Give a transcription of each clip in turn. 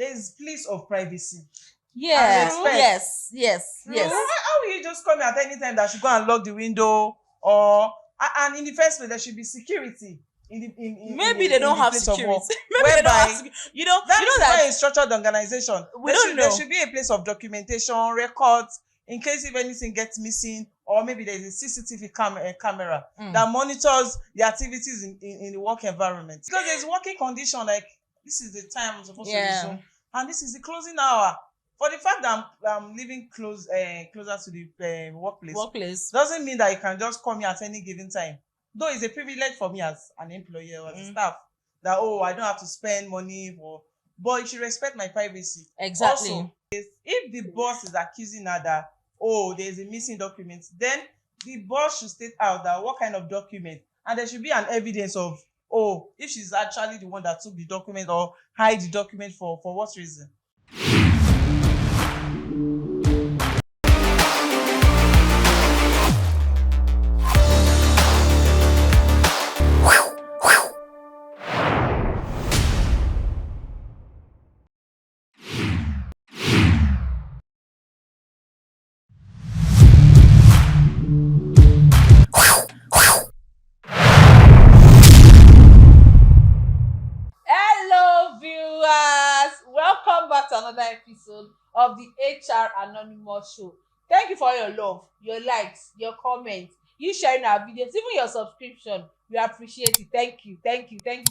there's place of privacy. Yeah. Respect. Yes. How will you just come at any time that should go and lock the window, or and in the first place there should be security Maybe they don't the have place of work. security. Maybe they don't have security. You know That that is a structured organization. There should be a place of documentation, records, in case if anything gets missing, or maybe there's a CCTV camera that monitors the activities in the work environment. Because there's working condition, like this is the time I'm supposed to resume, and this is the closing hour. For the fact that I'm living closer to the workplace doesn't mean that you can just call me at any given time. Though it's a privilege for me as an employer or as a staff that I don't have to spend money but you should respect my privacy. Exactly. Also, if the boss is accusing her that there's a missing document, then the boss should state out that what kind of document, and there should be an evidence of if she's actually the one that took the document or hide the document for what reason. Hello, viewers. Welcome back to another episode of the HR Anonymous Show. Thank you for your love, your likes, your comments, you sharing our videos, even your subscription. We appreciate it. Thank you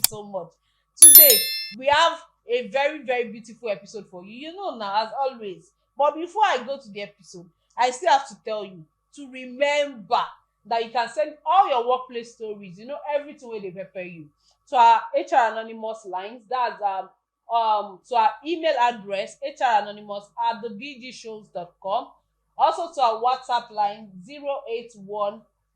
so much. Today, we have a very, very beautiful episode for you. You know now, as always. But before I go to the episode, I still have to tell you to remember that you can send all your workplace stories, everything where they prepare you, to our HR Anonymous lines. That's to our email address, hranonymous@thebgshows.com. Also to our WhatsApp line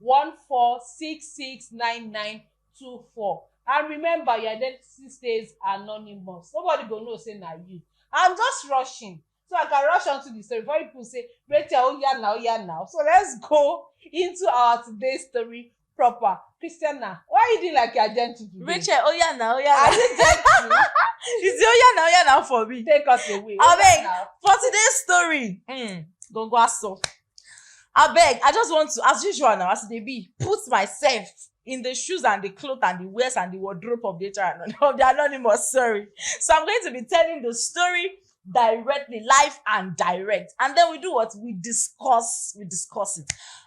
08114669924. And remember, your identity stays anonymous. Nobody go know say na you. I'm just rushing, so I can rush onto the story before people say, Rachel, oh yeah now. So let's go into our today's story proper. Christiana, why are you doing like you're gentle today? Rachel, oh yeah now. Are you gentle? Is it oh yeah now for me? Take us away. Abeg, for today's story, go aso. Abeg, I just want to, as usual now, as they be, put myself in the shoes and the clothes and the wears and the wardrobe of the anonymous. Sorry. So I'm going to be telling the story directly, live and direct, and then we do what we discuss it.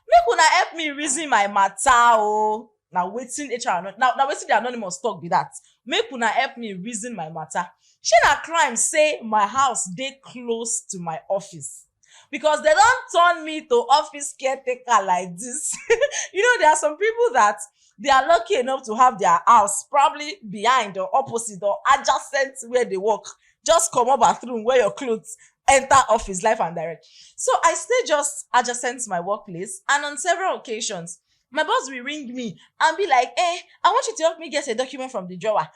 Make una help me reason my matter. Now waiting HR now waiting the anonymous talk be that. Make una help me reason my matter. Shey na crime say my house dey close to my office, because they don't turn me to office caretaker like this. There are some people that they are lucky enough to have their house probably behind or opposite or adjacent where they work. Just come up bathroom, wear your clothes, enter office, live and direct. So I stay just adjacent to my workplace, and on several occasions, my boss will ring me and be like, I want you to help me get a document from the drawer.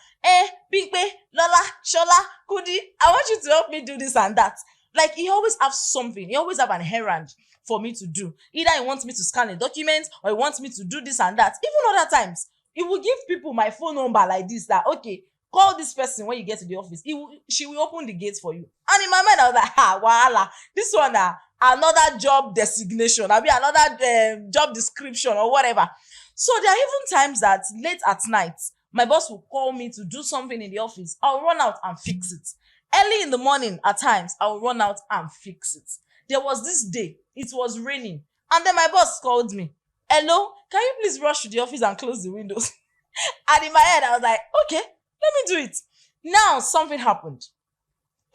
Bigbe, Lola, Shola, Kudi, I want you to help me do this and that. Like, he always have something. He always have an errand for me to do. Either he wants me to scan a document, or he wants me to do this and that. Even other times, he will give people my phone number like this, that, okay, call this person when you get to the office. She will open the gates for you. And in my mind, I was like, wahala. This one, another job designation. I'll be another job description or whatever. So there are even times that late at night, my boss will call me to do something in the office. I'll run out and fix it. Early in the morning, at times, I'll run out and fix it. There was this day, it was raining. And then my boss called me. Hello, can you please rush to the office and close the windows? And in my head, I was like, okay, let me do it. Now, something happened.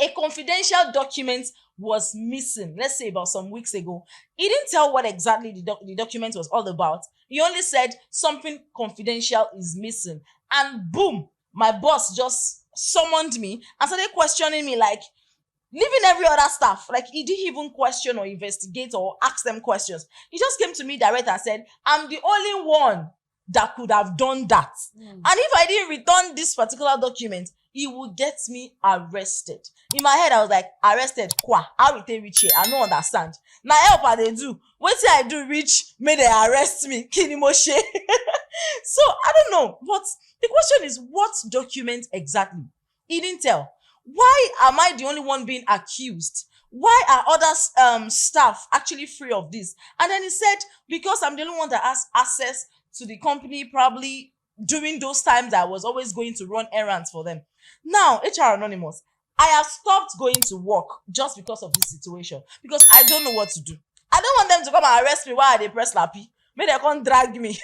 A confidential document was missing, let's say about some weeks ago. He didn't tell what exactly the document was all about. He only said something confidential is missing. And boom, my boss just summoned me and started questioning me, like, leaving every other staff. Like, he didn't even question or investigate or ask them questions. He just came to me direct and said, I'm the only one that could have done that. And if I didn't return this particular document, he would get me arrested. In my head, I was like, arrested? Kwa? How will they reach here? I don't understand. Now help how they do. What did I do reach? May they arrest me? Kinimoshe. So, I don't know. But the question is, what document exactly? He didn't tell. Why am I the only one being accused? Why are other staff actually free of this? And then he said, because I'm the only one that has access to the company, probably during those times I was always going to run errands for them. Now, HR Anonymous, I have stopped going to work just because of this situation, because I don't know what to do. I don't want them to come and arrest me while they press lappy. May they come drag me.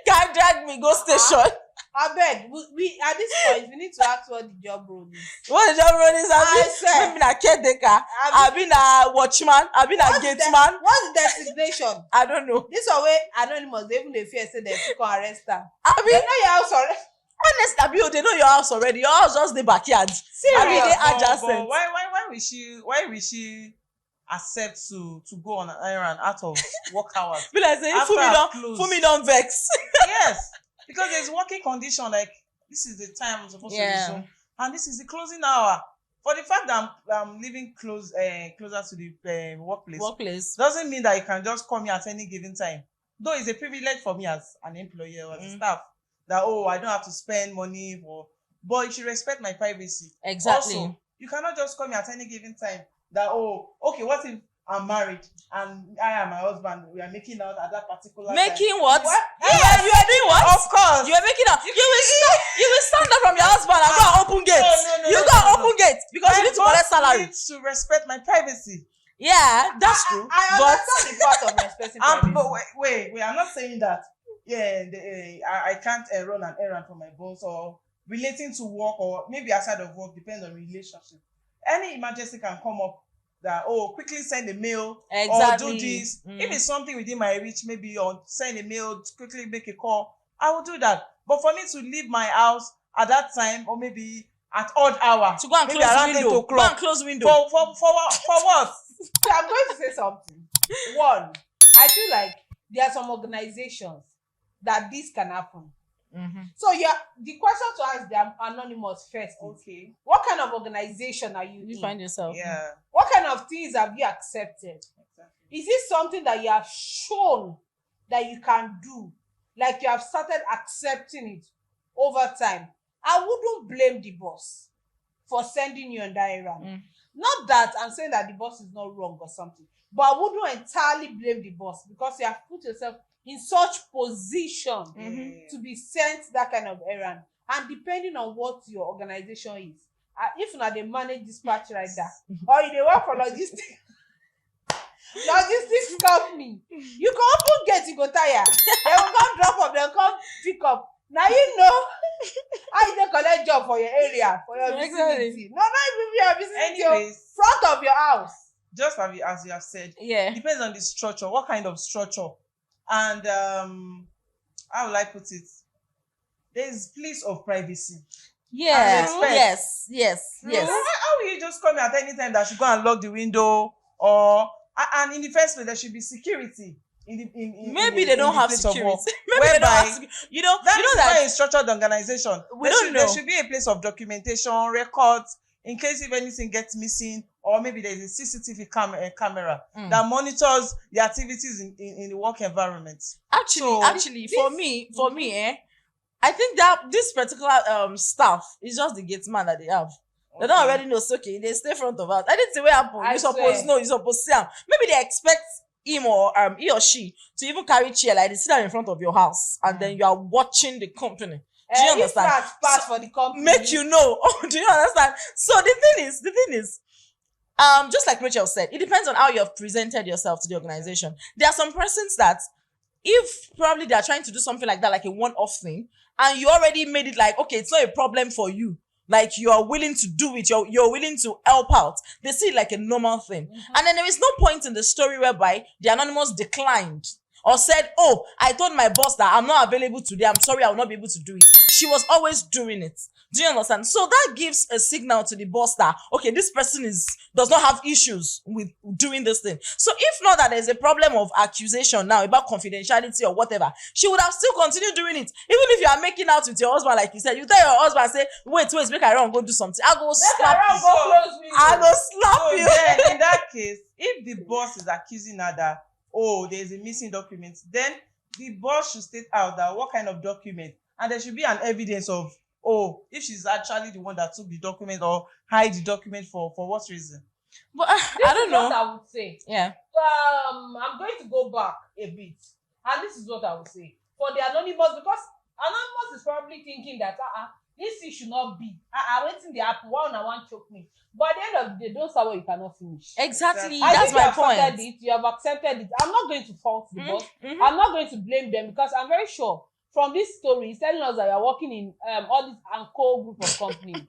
Can't drag me, go station. Abeg, we at this point we need to ask what the job role is. What the job role is? I've been a caretaker. I've been a watchman. I've been a gate man. What's the designation? I don't know. This one way Anonymous, they even dey fear say dem fit come arrest am. I mean, They know your house already. honestly, they know your house already. Your house just the backyard. Serious? I mean, they But adjacent. why will she accept to go on an errand out of work hours? Be like saying, After I've closed. Fumi don't vex. Yes, because there's working condition, like this is the time I'm supposed to resume, and this is the closing hour. For the fact that I'm living closer to the workplace doesn't mean that you can just come here at any given time. Though it's a privilege for me as an employee or as a staff that I don't have to spend money for, but you should respect my privacy. Exactly. Also, you cannot just come here at any given time that okay, what if I'm married and I and my husband, we are making out at that particular time. Making what? Yes. You are doing what? Of course. You are making out. You will stand up from your husband and go and open gate. You go and open gate because you need to collect salary. Need to respect my privacy. Yeah, that's true. I understand the part of respecting privacy. But wait, I'm not saying that. Yeah, I can't run an errand for my boss or relating to work or maybe outside of work, depends on relationship. Any emergency can come up that quickly send a mail or do this. If it's something within my reach, maybe or send a mail, quickly make a call, I will do that. But for me to leave my house at that time or maybe at odd hour to go and maybe close around window. 8 o'clock. Go and close window. For what? So I'm going to say something. One, I feel like there are some organizations that this can happen. So the question to ask the Anonymous first is, what kind of organization are you in? find yourself. Yeah. What kind of things have you accepted? Exactly. Is this something that you have shown that you can do? Like you have started accepting it over time? I wouldn't blame the boss for sending you on that errand. Not that I'm saying that the boss is not wrong or something, but I wouldn't entirely blame the boss because you have put yourself in such position to be sent that kind of errand. And depending on what your organization is, if not they manage dispatch like that, or if they work for logistics company, you can open gate, you go tire. They will come drop up, they'll come pick up. Now you know how you collect job for your area, for your vicinity. No, not even your vicinity, your front of your house. Just as you have said, depends on the structure. What kind of structure? And how will I put it? There's place of privacy. Yes. How will you just come at any time that should go and lock the window and in the first place there should be security maybe they don't have security. Maybe they don't have that a structured organization. There should be a place of documentation, records, in case if anything gets missing, or maybe there's a CCTV camera that monitors the activities in the work environment. Actually, for me, I think that this particular staff is just the gate man that they have. They don't already know. So okay, they stay front of us. Anything will happen. You suppose see them. Maybe they expect him or he or she to even carry chair like they sit down in front of your house and then you are watching the company. Do you understand? Pass for the company. Make you know. Do you understand? So the thing is, just like Rachel said, it depends on how you have presented yourself to the organization. There are some persons that, if probably they are trying to do something like that, like a one-off thing, and you already made it like, okay, it's not a problem for you. Like you are willing to do it, you're willing to help out. They see it like a normal thing. And then there is no point in the story whereby the Anonymous declined or said, oh, I told my boss that I'm not available today. I'm sorry, I will not be able to do it. She was always doing it. Do you understand? So that gives a signal to the boss that, okay, this person does not have issues with doing this thing. So if not that there's a problem of accusation now about confidentiality or whatever, she would have still continued doing it. Even if you are making out with your husband, like you said, you tell your husband, say, wait, make I run, go do something. I'll go slap you. I'll go slap you. Then in that case, if the boss is accusing her that, oh, there's a missing document, then the boss should state out that what kind of document, and there should be an evidence of oh, if she's actually the one that took the document or hide the document for what reason. But This I don't is know. what I would say. Yeah. I'm going to go back a bit, and this is what I would say for the anonymous, because anonymous is probably thinking that this thing should not be. Waiting the happen. One and one choke me. But at the end of the day, those are what you cannot finish. Exactly. I That's think my you point. have accepted it. You have accepted it. I'm not going to fault the boss. Mm-hmm. I'm not going to blame them, because I'm very sure from this story, he's telling us that you're working in all this Anko group of companies,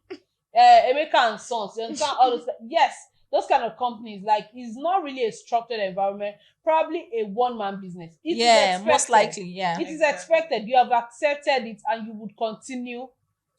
Emeka and Sons. You understand all those? Yes, those kind of companies. Like, it's not really a structured environment. Probably a one-man business. It is expected. Most likely. Yeah. It is expected. You have accepted it, and you would continue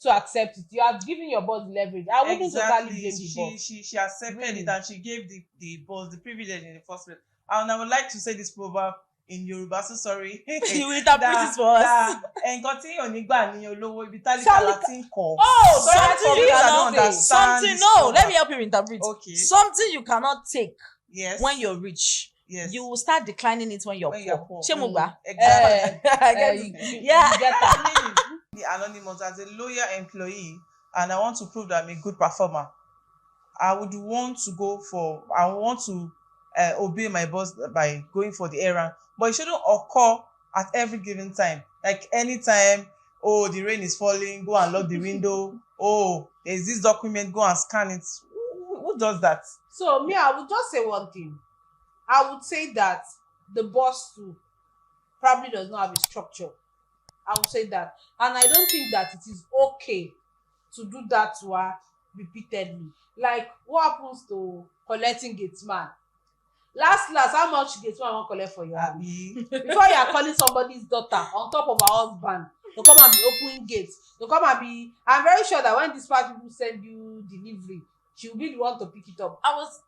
to accept it. You have given your boss leverage. I wouldn't totally blame the boss. She accepted it, and she gave the boss the privilege in the first place. And I would like to say this proverb in Yoruba, so sorry. You will interpret it for us. Nǹkan tí ò ní gbà ní olówó ibi tálíkà láti ń kọ̀. Oh, Sorry something for you those that cannot don't say. understand Something, this no, proverb. let me help you interpret. Okay. Something you cannot take Yes. when you're rich. Yes. You will start declining it when you're poor. Ṣé mo gbà? Exactly. I get it. Yeah. You get that. The anonymous as a loyal employee, and I want to prove that I'm a good performer. I would want to obey my boss by going for the errand, but it shouldn't occur at every given time. Like anytime, oh, the rain is falling, go and lock the window. Oh, there's this document, go and scan it. Who does that? So me, I would just say one thing. I would say that the boss too probably does not have a structure. I would say that, and I don't think that it is okay to do that to her repeatedly. Like, what happens to collecting gate man? Last, how much gate man wan collect for your hand? Before you are calling somebody's daughter on top of her husband to come and be opening gates, to come and be. I'm very sure that when dispatch people send you delivery, she will be the one to pick it up.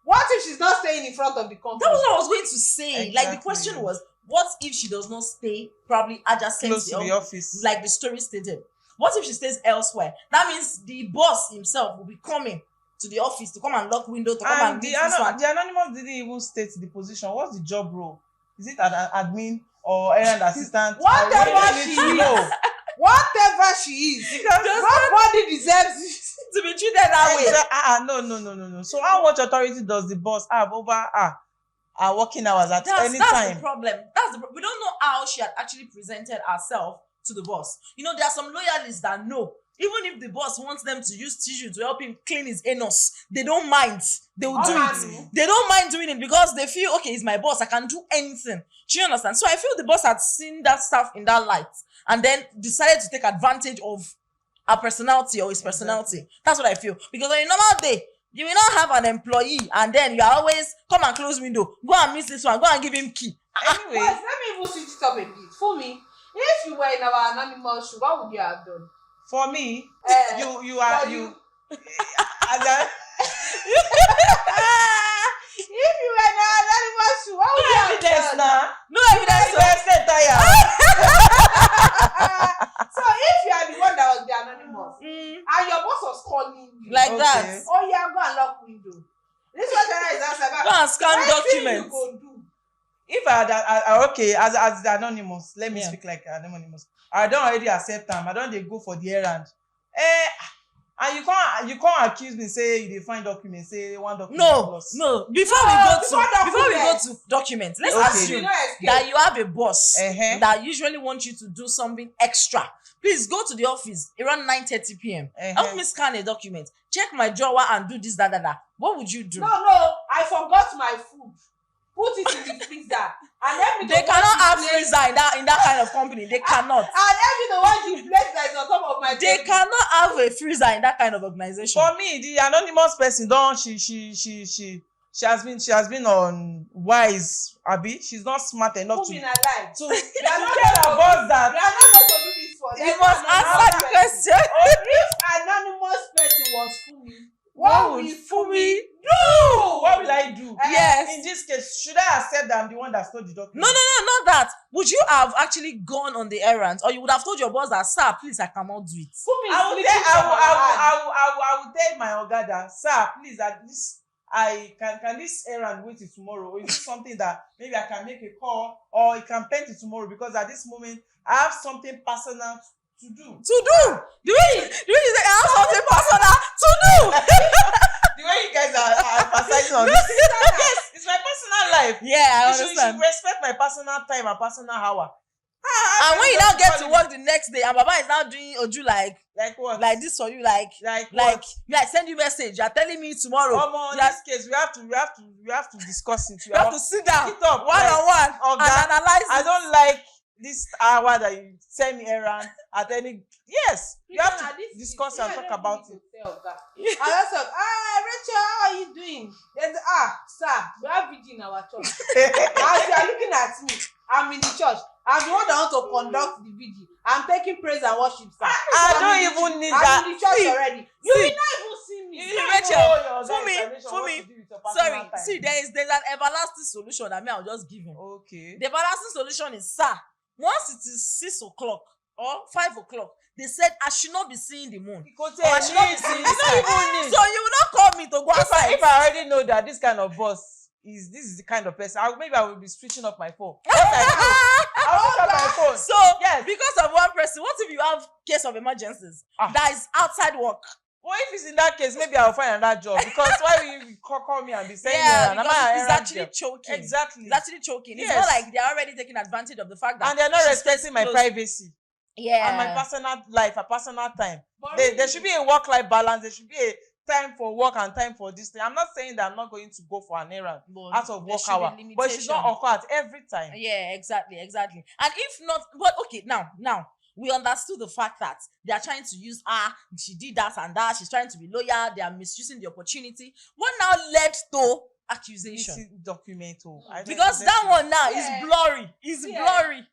What if she's not staying in front of the company? That was what I was going to say. Exactly. Like, the question was, what if she does not stay probably adjacent Close to the office? Like the story stated. What if she stays elsewhere? That means the boss himself will be coming to the office to come and lock window, to come and meet this one. The anonymous didn't even state the position. What's the job role? Is it an admin or errand assistant? Whatever she is. Whatever she is. Because nobody deserves to be treated that way. No. So how much authority does the boss have over her working hours at any That's time? the problem. We don't know how she had actually presented herself to the boss. You know, there are some loyalists that know, even if the boss wants them to use tissue to help him clean his anus, they don't mind. They will do it. They don't mind doing it because they feel, okay, he's my boss, I can do anything. Do you understand? So I feel the boss had seen that stuff in that light and then decided to take advantage of her personality or his personality. Exactly. That's what I feel. Because on a normal day, you will not have an employee and then you are always come and close window, go and miss this one, go and give him key. Anyway, let me even switch it up a bit. For me, if you were in our anonymous shoe, what would you have done? For me, you if you were in our anonymous shoe, what would you have done? No evidence. So if you are the one that was the anonymous and your boss was calling you like that, oh yeah, go and lock window. This one is answer. Go and scan documents. If as the anonymous, let me speak like anonymous. I don't already accept them. I don't they go for the errand. And you can't accuse me say you define documents, say one document plus. No. Before we go to documents, let's assume that you have a boss that usually wants you to do something extra. Please go to the office around 9:30 p.m. Help me scan a document. Check my drawer and do this, that. What would you do? No, I forgot my food. Put it in the freezer. And then they cannot have freezer in that kind of company. They cannot. And every the one you place that is on top of my table. They cannot have a freezer in that kind of organization. For me, the anonymous person she has been on wise, Abi. She's not smart enough to tell her boss that you are not going to do this for. You must answer the question. If anonymous person was Fumi, what would Fumi do? What will I do? Yes. In this case, should I accept that I'm the one that stole the document? No, not that. Would you have actually gone on the errands, or you would have told your boss that, sir, please, I cannot do it? I will tell my oga that, sir, please, can this errand wait till tomorrow? Or is it something that maybe I can make a call or it can pen till tomorrow? Because at this moment I have something personal To do. The way you say, I have something personal to do. The way you guys are emphasizing on this. Yes, it's my personal life. Yeah, I You understand. should respect my personal time and personal hour. And when you now get to work the next day, and Baba is now doing Oju like what? like this for you, like what? I send you message. You're telling me tomorrow. In this case, we have to discuss it. You have to sit down pick it up one on one and analyze I it. don't like this hour that you send me errand at any. Yes, you have to discuss and talk about it. I also, Rachel, how are you doing? There's, sir, we have VG in our church. As you are looking at me, I'm in the church. I'm the one that want to conduct the VG. I'm taking praise and worship, sir. I don't even need that. I'm in the church already. You will not even see me. Rachel, for me. Sorry, see, there's an everlasting solution that I'll just give him. Okay. The everlasting solution is, sir, once it is 6 o'clock or 5 o'clock, they said I should not be seeing the moon. Or I should not be seeing the sky. So you will not call me to go outside. If I already know that this kind of boss is the kind of person, maybe I will be switching up my phone. I'll switch up my phone. So yes, because of one person, what if you have case of emergencies that is outside work? Well, if it's in that case, maybe I'll find another job. Because why will you call me and be saying because it's actually choking. Exactly. It's actually choking. Yes. It's not like they're already taking advantage of the fact that and they're not respecting my privacy. Yeah. And my personal life, a personal time. There should be a work-life balance. There should be a time for work and time for this thing. I'm not saying that I'm not going to go for an errand out of work hour, but it should not occur at every time. Yeah, exactly. And if not, but okay, now we understood the fact that they are trying to use she did that and that, she's trying to be loyal, they are misusing the opportunity. What now led to accusation? Document. Because that one now is blurry. Blurry.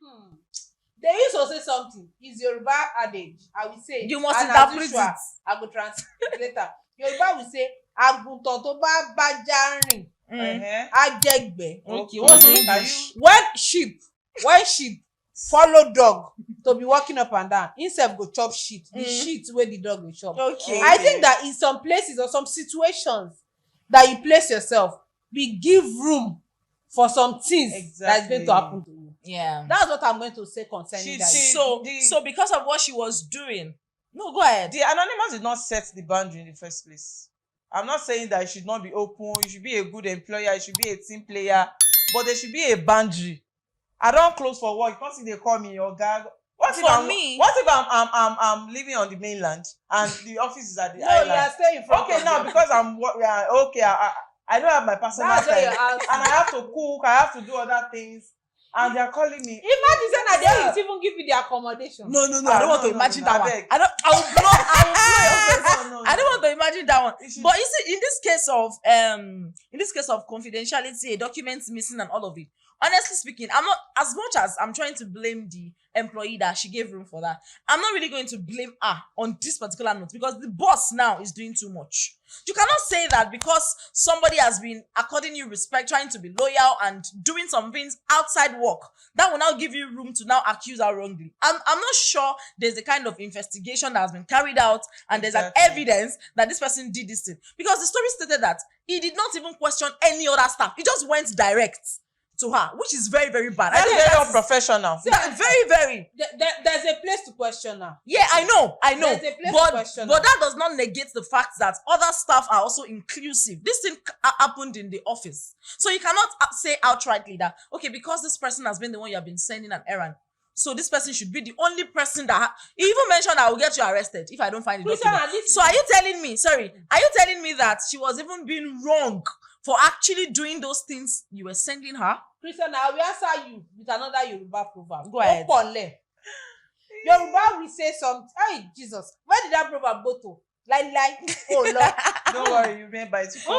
They used to say something. It's Yoruba adage. I will say. You must interpret it. I go translate later. Yoruba will say, "Àgùntàn tó bá bájá rìn, á jẹ̀gbẹ́." Okay, what's English? When sheep follow dog to be walking up and down, instead go chop shit. The shit where the dog will chop. Okay. I think that in some places or some situations that you place yourself, we give room for some things that is going to happen to you. Yeah, that's what I'm going to say concerning that. So because of what she was doing, no, go ahead. The anonymous did not set the boundary in the first place. I'm not saying that you should not be open. You should be a good employer. You should be a team player, but there should be a boundary. I don't close for work. You can't see they call me your guy. What if I'm living on the mainland and the office is at the island? No, you are staying from. Okay, now because I don't have my personal time and I have to cook. I have to do other things. And they are calling me. Imagine saying that they will even give you the accommodation. No. I don't want to imagine that one. I will blow your face. I don't want to imagine that one. But you see, in this case of confidentiality, documents missing and all of it, honestly speaking, I'm not, as much as I'm trying to blame the employee that she gave room for that, I'm not really going to blame her on this particular note because the boss now is doing too much. You cannot say that because somebody has been according you respect, trying to be loyal and doing some things outside work, that will now give you room to now accuse her wrongly. I'm not sure there's a kind of investigation that has been carried out and there's an evidence that this person did this thing. Because the story stated that he did not even question any other staff. He just went direct to her, which is very, very bad. That's very unprofessional. Very, very. There's a place to question her. Yeah, I know. There's a place to question but that does not negate the fact that other staff are also inclusive. This thing happened in the office. So you cannot say outrightly that, okay, because this person has been the one you have been sending an errand, so this person should be the only person that he even mentioned I will get you arrested if I don't find the document. So are you telling me that she was even being wrong for actually doing those things you were sending her? Christian, I will answer you with another Yoruba proverb. Go ahead. Yoruba will say something. Hey, Jesus. Where did that proverb go to? Oh, Lord. Don't worry, you remember it. So,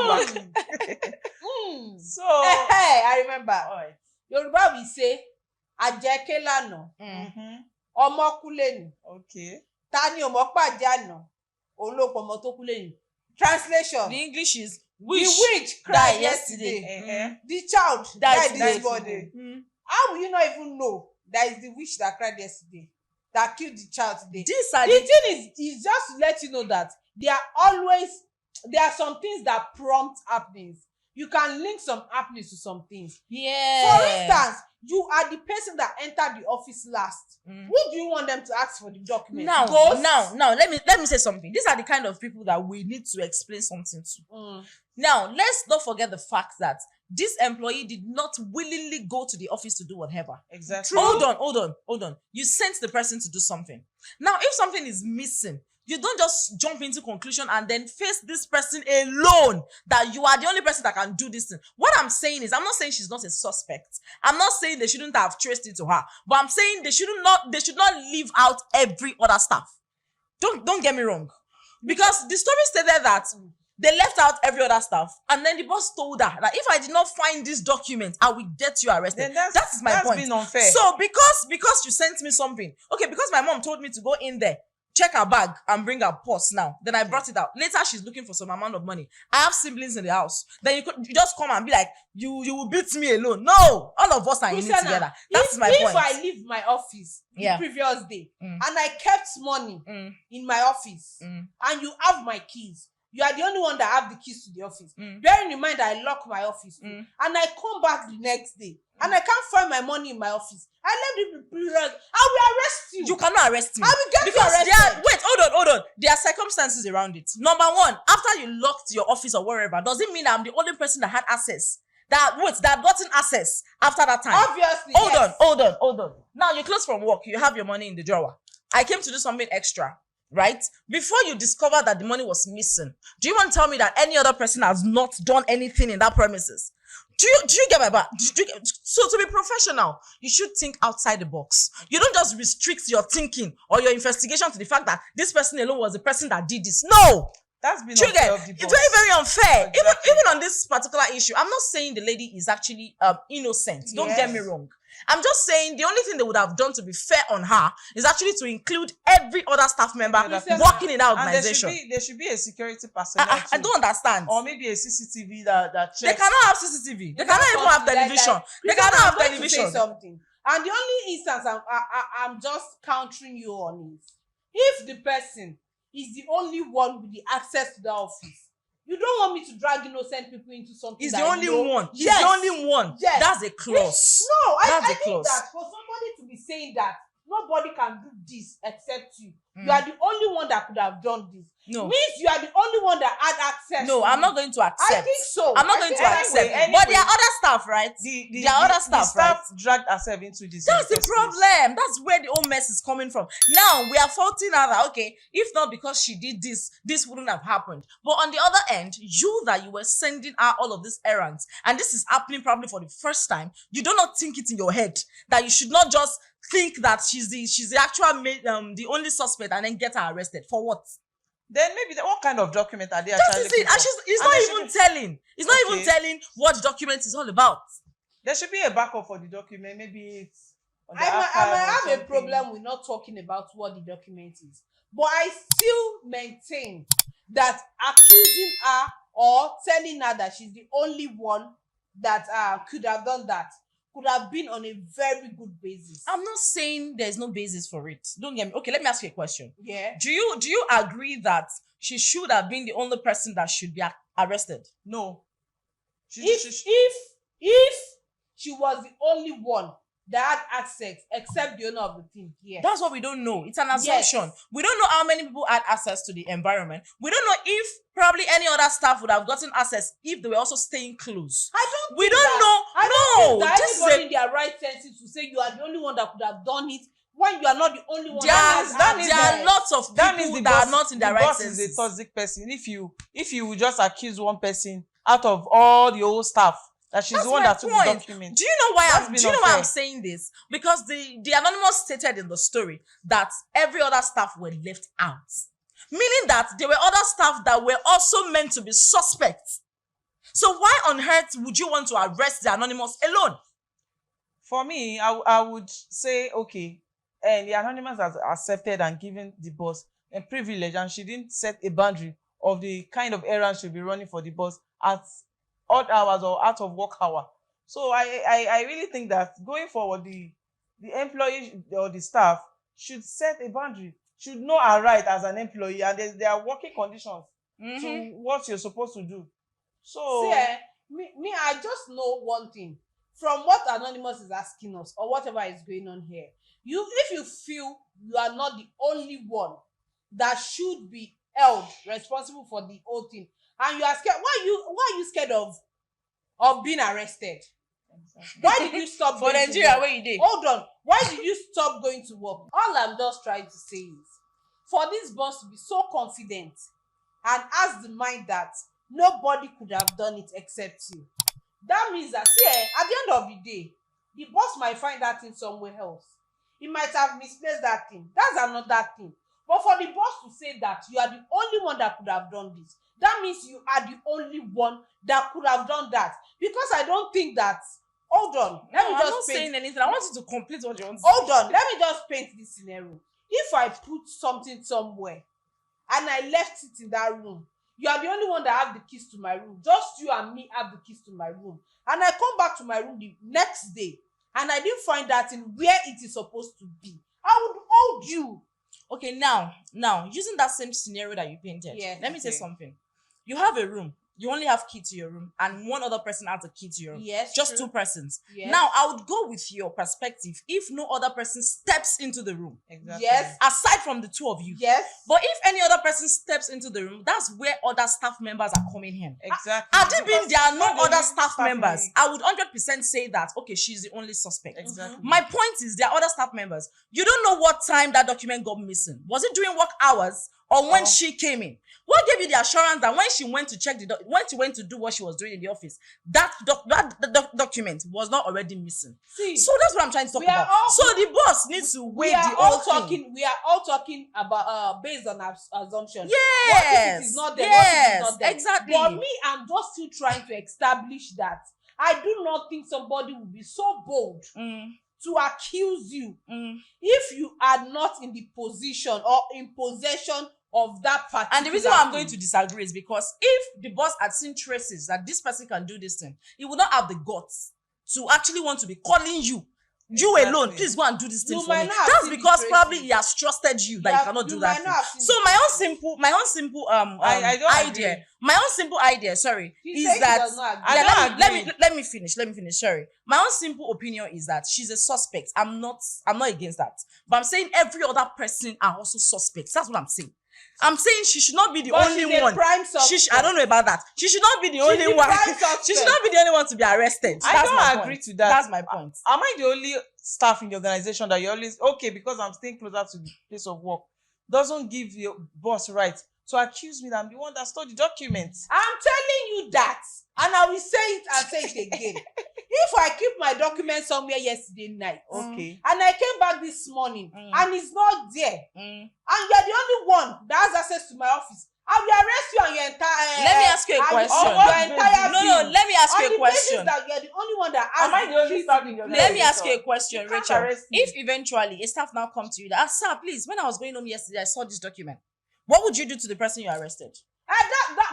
I remember. All right. Yoruba will say, Ajeke lana. Ọmọ kú leni. Okay. Ta ni ọmọ pàjẹ́ àná? Òun ló pọ̀ ọmọ tó kú leni. Translation. The English is the witch cried yesterday. The child died this morning. How will you not even know that is the witch that cried yesterday, that killed the child today? The thing is just to let you know that there are some things that prompt happenings. you can link some happenings to some things. Yeah. For instance, you are the person that entered the office last. Who do you want them to ask for the document? Now, Ghosts? now, let me say something. These are the kind of people that we need to explain something to. Now, let's not forget the fact that this employee did not willingly go to the office to do whatever. Exactly. Hold on. You sent the person to do something. Now, if something is missing, you don't just jump into conclusion and then face this person alone that you are the only person that can do this thing. What I'm saying is, I'm not saying she's not a suspect. I'm not saying they shouldn't have traced it to her. But I'm saying they should not leave out every other stuff. Don't get me wrong. Because the story stated that they left out every other stuff, and then the boss told her that if I did not find this document, I will get you arrested. That's my point. That's been unfair. So because you sent me something, okay, because my mom told me to go in there, check her bag and bring her purse now. Then I brought it out. Later, she's looking for some amount of money. I have siblings in the house. Then you just come and be like, you will beat me alone. No, all of us are in it together. That's my point. If I leave my office the previous day and I kept money in my office and you have my keys, you are the only one that have the keys to the office. Bearing in mind that I lock my office too, and I come back the next day and I can't find my money in my office. I left the previous. I will arrest you. You cannot arrest me. I will get you arrested. Wait, hold on. There are circumstances around it. Number one, after you locked your office or wherever, does it mean I'm the only person that had access? That gotten access after that time? Obviously. Hold on. Now you close from work. You have your money in the drawer. I came to do something extra. Right? Before you discover that the money was missing, do you want to tell me that any other person has not done anything in that premises? Do you get my back? So to be professional, you should think outside the box. You don't just restrict your thinking or your investigation to the fact that this person alone was the person that did this. No! That's been unfair of the boss. It's very, very unfair. Exactly. Even on this particular issue, I'm not saying the lady is actually innocent. Don't get me wrong. I'm just saying the only thing they would have done to be fair on her is actually to include every other staff member working in that organization. And there should be a security personnel I don't understand. Or maybe a CCTV that checks. They cannot have CCTV. They cannot even have television. They cannot have television. Something. And the only instance I'm just countering you on is if the person is the only one with the access to the office. You don't want me to drag innocent people into something. He's the only one. He's Yes. the only one. Yes. That's a clause. No, I That's a think clause. that for somebody to be saying that nobody can do this except you. You are the only one that could have done this. No. Means you are the only one that had access. No, to I'm it. not going to accept. I think so. I'm not going to accept. But there are other staff, right? There are other the staff, right? dragged herself into this. That's the problem. That's where the whole mess is coming from. Now we are faulting her that, okay, if not because she did this, this wouldn't have happened. But on the other end, you were sending her all of these errands, and this is happening probably for the first time. You do not think it in your head that you should not just think that she's the actual the only suspect and then get her arrested for what? Then maybe what kind of document are they That actually is it. looking And for? he's not even telling. He's not even telling what the document is all about. There should be a backup for the document. Maybe it's on the I archive might or have a something. problem with not talking about what the document is. But I still maintain that accusing her or telling her that she's the only one that could have done that could have been on a very good basis. I'm not saying there's no basis for it. Don't get me. Okay, let me ask you a question. Yeah. Do you agree that she should have been the only person that should be arrested? No. If she was the only one that had access except the owner of the thing, yeah. That's what we don't know. It's an assumption. Yes. We don't know how many people had access to the environment. We don't know if probably any other staff would have gotten access if they were also staying close. We don't know. I don't think that this is anybody in their right senses to say you are the only one that could have done it when you are not the only one. There are lots of people that are not in their right boss senses. is a toxic person. If you will just accuse one person out of all the whole staff, that she's That's the one my that took the point. document. Do you know why Unfair. I'm saying this? Because the anonymous stated in the story that every other staff were left out. Meaning that there were other staff that were also meant to be suspects. So why on earth would you want to arrest the anonymous alone? For me, I would say, okay, and the anonymous has accepted and given the boss a privilege, and she didn't set a boundary of the kind of errands she'll be running for the boss at odd hours or out of work hour. So I really think that going forward, the employee or the staff should set a boundary, should know her right as an employee, and there are working conditions to what you're supposed to do. So see, I just know one thing from what Anonymous is asking us or whatever is going on here. If you feel you are not the only one that should be held responsible for the whole thing, and you are scared, why are you scared of being arrested? Exactly. Why did you stop for going Nigeria to where you did? Hold on. Why did you stop going to work? All I'm just trying to say is, for this boss to be so confident and has the mind that nobody could have done it except you, that means that, see, at the end of the day, the boss might find that thing somewhere else. He might have misplaced that thing. That's another thing. But for the boss to say that you are the only one that could have done this, that means you are the only one that could have done that. Because I don't think that. Hold on. I'm not saying anything. I want you to complete what you want to Hold on. Let me just paint this scenario. If I put something somewhere and I left it in that room, you are the only one that have the keys to my room. Just you and me have the keys to my room. And I come back to my room the next day and I didn't find that in where it is supposed to be, I would hold you. Okay, now, using that same scenario that you painted, let me say something. You have a room. You only have key to your room, and one other person has a key to your room. Yes, just true. 2 persons. Yes. Now, I would go with your perspective if no other person steps into the room. Exactly. Yes. Aside from the 2 of you. Yes. But if any other person steps into the room, that's where other staff members are coming in. Exactly. Had it been there are no other staff members, I would 100% say that, okay, she's the only suspect. Exactly. My point is, there are other staff members. You don't know what time that document got missing. Was it during work hours or when she came in? What gave you the assurance that when she went to check when she went to do what she was doing in the office, that document was not already missing? See, so that's what I'm trying to talk about. So the boss needs to weigh the whole thing. We are all talking about based on assumptions. Yes. What if it is not there? Yes. What if it is not there? Exactly. But me, I'm just still trying to establish that I do not think somebody will be so bold to accuse you if you are not in the position or in possession of that particular And the reason why I'm going to disagree is because if the boss had seen traces that this person can do this thing, he would not have the guts to actually want to be calling you. You alone, please go and do this thing for me. That's because probably he has trusted you that you cannot do that thing. So my own simple idea, is that let me finish. Sorry. My own simple opinion is that she's a suspect. I'm not against that. But I'm saying every other person are also suspects. That's what I'm saying. I'm saying she should not be the only one. I don't know about that. She should not be the only one. She should not be the only one to be arrested. I don't agree to that. That's my point. Am I the only staff in the organization that you always because I'm staying closer to the place of work doesn't give your boss right to accuse me that I'm the one that stole the documents? I'm telling you that, and I will say it and say it again. If I keep my document somewhere yesterday night, and I came back this morning and it's not there, and you're the only one that has access to my office, I will arrest you and your entire. Let me ask you a question. No. Let me ask you a question. That you're the only one that has. Am I the only staff in your? Let me ask you a question, Rachel. If eventually a staff now come to you that, sir, please, when I was going home yesterday, I saw this document. What would you do to the person you arrested?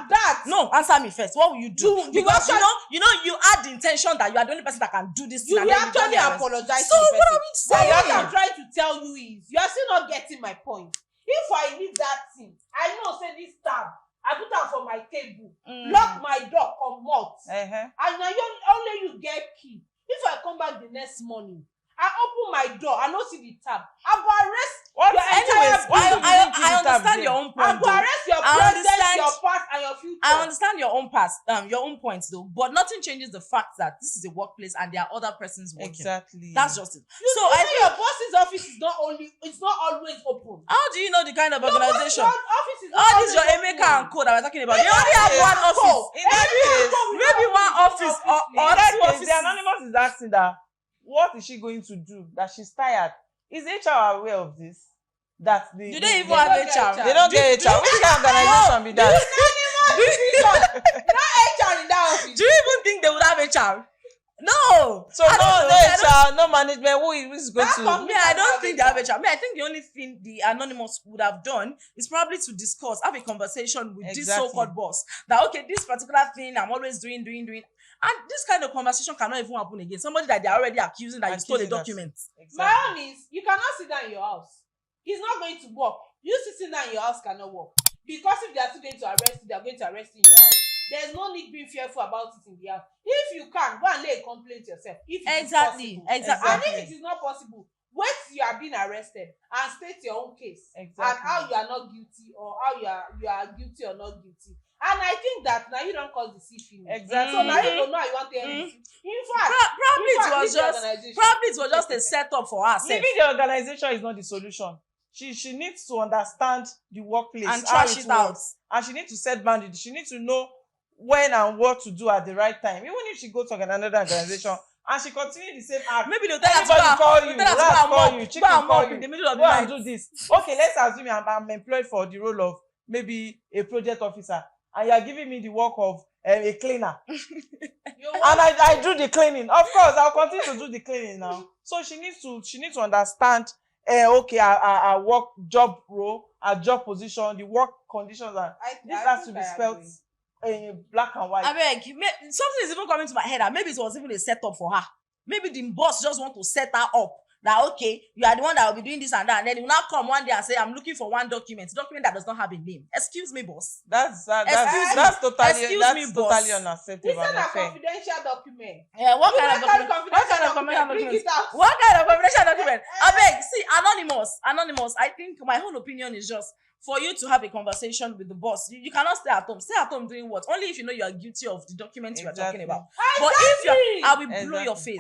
That. No, answer me first. What will you do? Because you had the intention that you are the only person that can do this. You will actually apologize. So what are we saying? What I'm trying to tell you is, you are still not getting my point. If I leave that thing, I know say this tab, I put am for my table, lock my door, come out, and now only you get key. If I come back the next morning, I open my door, I don't see the tab, I go arrest I understand your own point. I go arrest your present, your past, and your future. I understand your own points though, but nothing changes the fact that this is a workplace and there are other persons working. Exactly. That's just it. I think your boss's office is not always open. How do you know the kind of organization? Office is all this your Emeka and Co that we're talking about. You only have one office. Maybe one office or two offices. The Anonymous is asking that, what is she going to do? That she's tired. Is HR aware of this? That do they even have HR? They don't get HR. Which kind of organization be that? No HR in that office. Do you even think they would have HR? No. So no HR, no management. Who is going to? I don't think they have HR. I think the only thing the Anonymous would have done is probably to discuss, have a conversation with this so-called boss. That okay, this particular thing I'm always doing. And this kind of conversation cannot even happen again. Somebody that they're already accusing that you stole the document. My own is, you cannot sit down in your house. He's not going to work. You sitting down in your house cannot work. Because if they are still going to arrest you, they are going to arrest you in your house. there's no need being fearful about it in the house. If you can, go and lay a complaint yourself. If it Exactly. is possible. Exactly. And if it is not possible, wait till you are being arrested and state your own case. Exactly. And how you are not guilty or how you are guilty or not guilty. And I think that now you don't cause the sea finish. Exactly. So now you don't know how you want to end it. In fact, probably it was just a setup for herself. Leaving the organization is not the solution. She needs to understand the workplace and trash it out. And she needs to set boundaries. She needs to know when and what to do at the right time. Even if she goes to another organization and she continues the same act, maybe they'll tell her anybody to call you, rat call you, chicken call you, in the middle of the go night. and do this. Okay, let's assume I'm employed for the role of maybe a project officer, and you are giving me the work of a cleaner. And I do the cleaning. Of course, I'll continue to do the cleaning now. So she needs to understand. Okay, our work job role, our job position, the work conditions, and this has to be spelled in black and white. I beg, something is even coming to my head, and maybe it was even a setup for her. Maybe the boss just want to set her up. That okay, you are the one that will be doing this and that, and then he will now come one day and say, "I'm looking for one document that does not have a name." Excuse me, boss. That's totally unacceptable. It's not a confidential document. Yeah, what kind of confidential document? What kind of confidential document? I beg, see, anonymous. I think my whole opinion is just for you to have a conversation with the boss. You cannot stay at home. Stay at home doing what? Only if you know you are guilty of the documents you are talking about. Exactly. But if I will blow your face.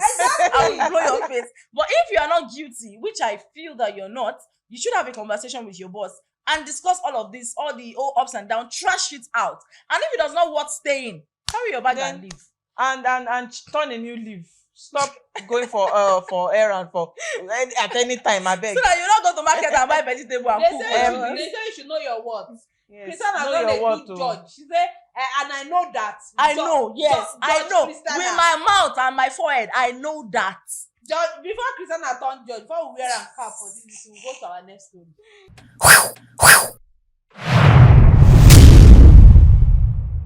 I will blow your face. But if you are not guilty, which I feel that you're not, you should have a conversation with your boss and discuss all of this, all the ups and downs, trash it out. And if it does not worth staying, carry your bag and leave. And turn a new leaf. Stop going for errand at any time, I beg. So that you don't go to market and buy vegetable and cook. They say you should know your words. Yes, Christian has done a good judge. She said, and I know that. I know, yes, I know. Christiana. With my mouth and my forehead, I know that. Judge, before Christian turned judge, before we wear and cap for this, we'll go to our next story.